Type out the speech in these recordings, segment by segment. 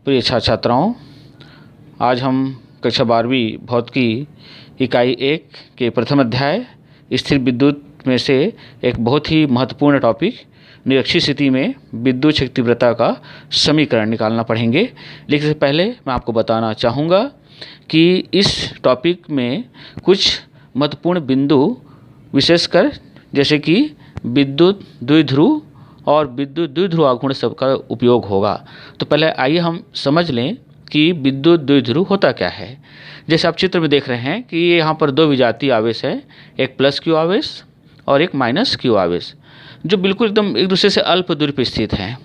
प्रिय छात्र छात्राओं, आज हम कक्षा 12वीं भौतिकी इकाई 1 के प्रथम अध्याय स्थिर विद्युत में से एक बहुत ही महत्वपूर्ण टॉपिक निरक्षीय स्थिति में विद्युत शक्ति तीव्रता का समीकरण निकालना पढ़ेंगे। लेकिन इससे पहले मैं आपको बताना चाहूँगा कि इस टॉपिक में कुछ महत्वपूर्ण बिंदु विशेषकर जैसे कि विद्युत द्विध्रुव और विद्युत द्विध्रुव आघूर्ण सबका उपयोग होगा। तो पहले आइए हम समझ लें कि विद्युत द्विध्रुव होता क्या है। जैसे आप चित्र में देख रहे हैं कि यहाँ पर दो विजातीय आवेश है, एक प्लस क्यू आवेश और एक माइनस क्यू आवेश, जो बिल्कुल एकदम एक दूसरे से अल्प दूरी पर स्थित हैं।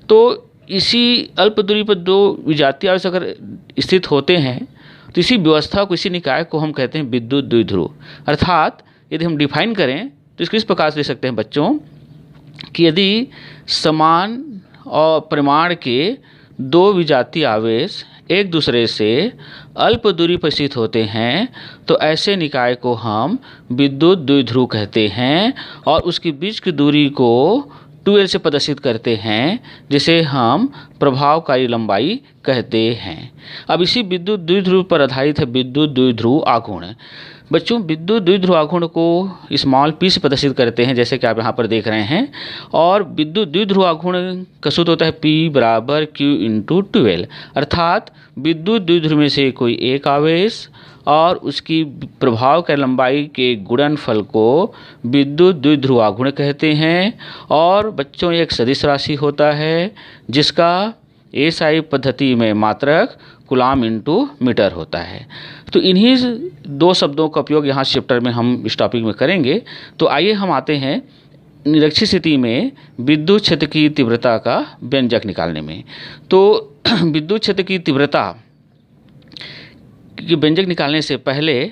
तो इसी अल्प दूरी पर दो विजातीय आवेश अगर स्थित होते हैं तो इसी व्यवस्था को, इसी निकाय को हम कहते हैं विद्युत द्विध्रुव। अर्थात यदि हम डिफाइन करें तो इसको इस प्रकार से दे सकते हैं बच्चों कि यदि समान और परिमाण के दो विजातीय आवेश एक दूसरे से अल्प दूरी पर स्थित होते हैं तो ऐसे निकाय को हम विद्युत द्विध्रुव कहते हैं और उसके बीच की दूरी को 2L से प्रदर्शित करते हैं, जिसे हम प्रभावकारी लंबाई कहते हैं। अब इसी विद्युत द्विध्रुव पर आधारित है विद्युत द्विध्रुव आघूर्ण। बच्चों, विद्युत द्विध्रुव आघूर्ण को स्मॉल p से प्रदर्शित करते हैं, जैसे कि आप यहाँ पर देख रहे हैं। और विद्युत द्विध्रुव आघूर्ण का सूत्र होता है P बराबर Q × 2L। अर्थात विद्युत द्विध्रुव में से कोई एक आवेश और उसकी प्रभावकारी लंबाई के गुणनफल को विद्युत द्विध्रुव आघूर्ण कहते हैं। और बच्चों, एक सदिश राशि होता है जिसका एसआई पद्धति में मात्रक कूलाम × मीटर होता है। तो इन्हीं दो शब्दों का उपयोग यहाँ चैप्टर में हम इस टॉपिक में करेंगे। तो आइए हम आते हैं निरक्षीय स्थिति में विद्युत क्षेत्र की तीव्रता का व्यंजक निकालने में। तो विद्युत क्षेत्र की तीव्रता की व्यंजक निकालने से पहले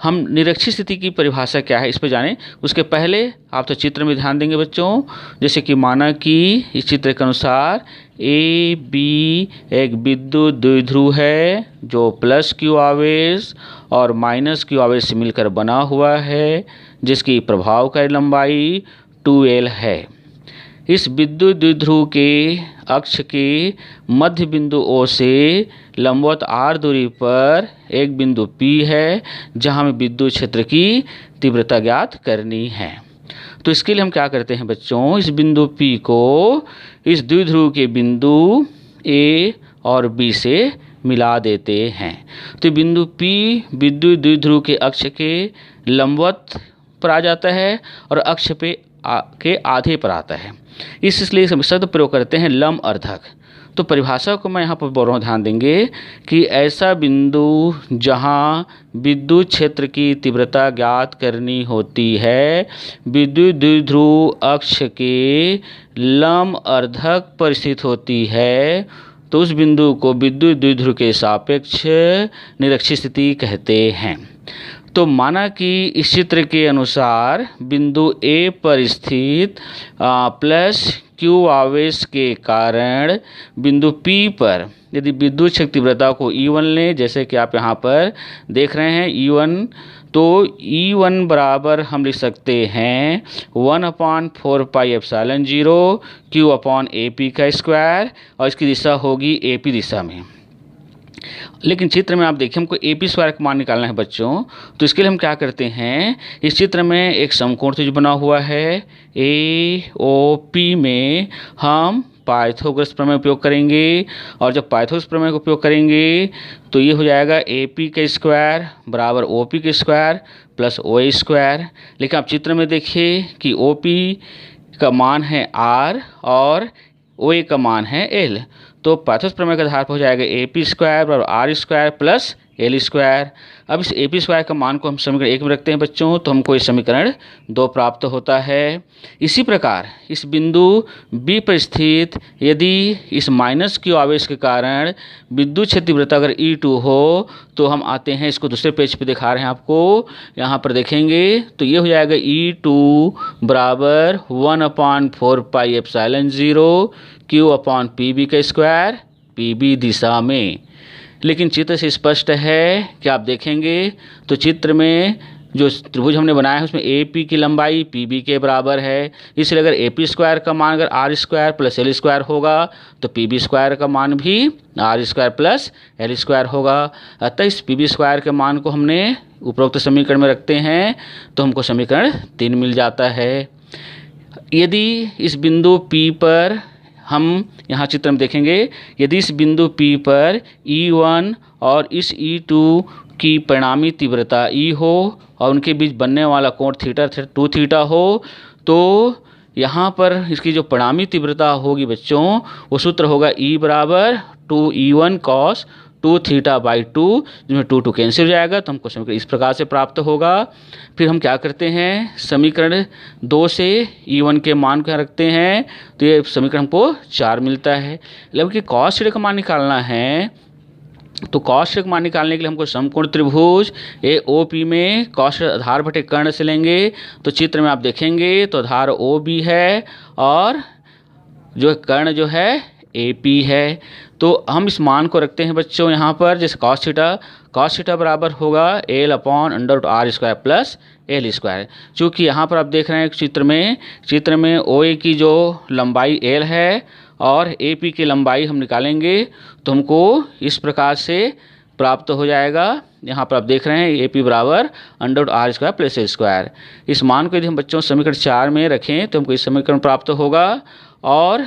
हम निरक्षीय स्थिति की परिभाषा क्या है इस पर जानें। उसके पहले आप तो चित्र में ध्यान देंगे बच्चों। जैसे कि माना कि इस चित्र के अनुसार ए बी एक विद्युत द्विध्रुव है जो प्लस क्यू आवेश और माइनस क्यू आवेश से मिलकर बना हुआ है, जिसकी प्रभावकारी लंबाई 2L है। इस विद्युत द्विध्रुव के अक्ष के मध्य बिंदु O से लंबवत r दूरी पर एक बिंदु P है जहां हमें विद्युत क्षेत्र की तीव्रता ज्ञात करनी है। तो इसके लिए हम क्या करते हैं बच्चों, इस बिंदु P को इस द्विध्रुव के बिंदु A और B से मिला देते हैं। तो बिंदु P विद्युत द्विध्रुव के अक्ष के लंबवत पर आ जाता है और अक्ष पे के आधे पर आता है। इसलिए शब्द प्रयोग करते हैं लंब अर्धक। तो परिभाषा को मैं यहाँ पर बोल रहा हूँ, ध्यान देंगे कि ऐसा बिंदु जहाँ विद्युत क्षेत्र की तीव्रता ज्ञात करनी होती है विद्युत द्विध्रुव अक्ष के लंब अर्धक पर स्थित होती है, तो उस बिंदु को विद्युत द्विध्रुव के सापेक्ष निरक्षीय स्थिति कहते हैं। तो माना कि इस चित्र के अनुसार बिंदु A पर स्थित प्लस Q आवेश के कारण बिंदु P पर यदि विद्युत शक्ति तीव्रता को E1 लें, जैसे कि आप यहाँ पर देख रहे हैं E1, तो E1 बराबर हम लिख सकते हैं 1/4πε0 Q/AP का स्क्वायर, और इसकी दिशा होगी AP दिशा में। लेकिन चित्र में आप देखिए हमको AP स्क्वायर का मान निकालना है बच्चों। तो इसके लिए हम क्या करते हैं, इस चित्र में एक समकोण त्रिभुज बना हुआ है AOP में हम पाइथागोरस प्रमेय उपयोग करेंगे। और जब पाइथागोरस प्रमेय का उपयोग करेंगे तो ये हो जाएगा AP का स्क्वायर बराबर OP का स्क्वायर प्लस OA स्क्वायर। लेकिन आप चित्र में देखिए कि OP का मान है R और OA का मान है L। तो पाइथागोरस प्रमेय के आधार पर हो जाएगा AP स्क्वायर बराबर R square plus L square. अब इस AP स्क्वायर का मान को हम समीकरण 1 में रखते हैं बच्चों, तो हमको इस समीकरण 2 प्राप्त होता है। इसी प्रकार इस बिंदु B पर स्थित यदि इस माइनस Q आवेश के कारण विद्युत क्षेत्र तीव्रता अगर E2 हो तो हम आते हैं, इसको दूसरे पेज पे दिखा रहे हैं आपको, यहाँ पर देखेंगे तो ये हो जाएगा E2 बराबर 1/4πε0 Q/PB का स्क्वायर PB दिशा में। लेकिन चित्र से स्पष्ट है कि आप देखेंगे तो चित्र में जो त्रिभुज हमने बनाया है उसमें ए पी की लंबाई पी बी के बराबर है, इसलिए अगर ए पी स्क्वायर का मान अगर R square plus L square होगा तो पी बी स्क्वायर का मान भी R square plus L square होगा। अतः इस पी बी स्क्वायर के मान को हमने उपरोक्त समीकरण में रखते हैं तो हमको समीकरण 3 मिल जाता है। यदि इस बिंदु P पर हम यहाँ चित्र में देखेंगे, यदि इस बिंदु P पर E1 और इस E2 की परिणामी तीव्रता E हो और उनके बीच बनने वाला कोण थीटा 2 थीटा हो तो यहाँ पर इसकी जो परिणामी तीव्रता होगी बच्चों वो सूत्र होगा E बराबर 2E1 cos 2 थीटा बाई 2, जिसमें 2 कैंसिल हो जाएगा तो हमको समीकरण इस प्रकार से प्राप्त होगा। फिर हम क्या करते हैं, समीकरण 2 से E1 के मान को रखते हैं तो ये समीकरण हमको 4 मिलता है। जबकि कॉस थीटा का मान निकालना है तो कॉस थीटा का मान निकालने के लिए हमको समकोण त्रिभुज ए ओ पी में कॉस आधार बटे कर्ण से लेंगे। तो चित्र में आप देखेंगे तो आधार ओ बी है और जो कर्ण जो है ए पी है। तो हम इस मान को रखते हैं बच्चों यहाँ पर, जैसे कॉस थीटा बराबर होगा L upon under R square plus L square. चूँकि यहाँ पर आप देख रहे हैं चित्र में ओ ए की जो लंबाई एल है और ए पी की लंबाई हम निकालेंगे तो हमको इस प्रकार से प्राप्त हो जाएगा। यहाँ पर आप देख रहे हैं ए पी बराबर under R square plus L square. इस मान को यदि हम बच्चों समीकरण 4 में रखें तो हमको इस समीकरण प्राप्त होगा और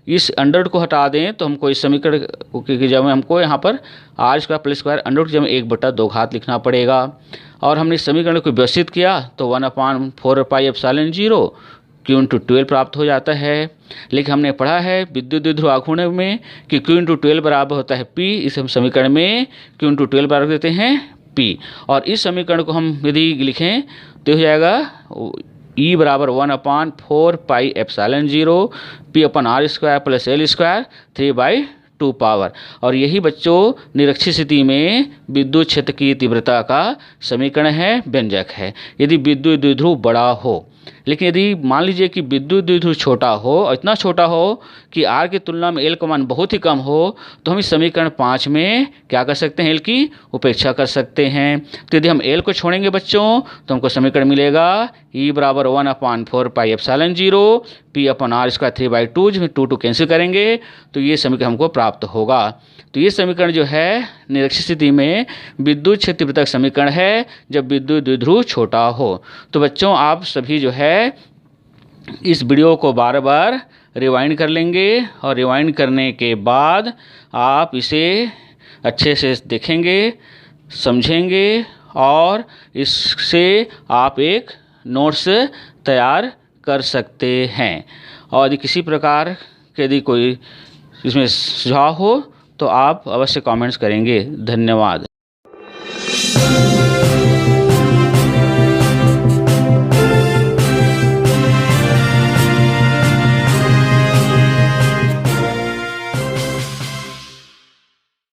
इस अंडर को हटा दें तो हमको इस समीकरण की जगह में हमको यहाँ पर R square plus square under की जगह में 1/2 घात लिखना पड़ेगा। और हमने इस समीकरण को व्यवस्थित किया तो 1/4 पाई एप्सिलॉन 0 Q × 12 प्राप्त हो जाता है। लेकिन हमने पढ़ा है विद्युत द्विध्रुव आघूर्ण में कि Q × 12 बराबर होता है P। इस समीकरण में Q × 12 बराबर देते हैं P और इस समीकरण को हम यदि लिखें तो हो जाएगा E बराबर 1/4 pi epsilon 0 P upon R square plus L square 3/2 power. और यही बच्चों निरक्षीय स्थिति में विद्युत क्षेत्र की तीव्रता का समीकरण है, व्यंजक है, यदि विद्युत द्विध्रुव बड़ा हो। लेकिन यदि मान लीजिए कि विद्युत द्विध्रुव छोटा हो और इतना छोटा हो कि आर की तुलना में एल का मान बहुत ही कम हो तो हम इस समीकरण 5 में क्या कर सकते हैं, एल की उपेक्षा कर सकते हैं। तो यदि हम एल को छोड़ेंगे बच्चों तो हमको समीकरण मिलेगा E बराबर 1/4 pi epsilon 0 P upon R square 3/2, जिसमें 2 कैंसिल करेंगे तो ये समीकरण हमको प्राप्त होगा। तो ये समीकरण जो है निरक्षीय स्थिति में विद्युत क्षेत्र तीव्रता समीकरण है जब विद्युत द्विध्रुव छोटा हो। तो बच्चों आप सभी जो है इस वीडियो को बार बार रिवाइंड कर लेंगे और रिवाइंड करने के बाद आप इसे अच्छे से देखेंगे, समझेंगे और इससे आप एक नोट्स तैयार कर सकते हैं। और यदि किसी प्रकार के यदि कोई इसमें सुझाव हो तो आप अवश्य कमेंट्स करेंगे। धन्यवाद।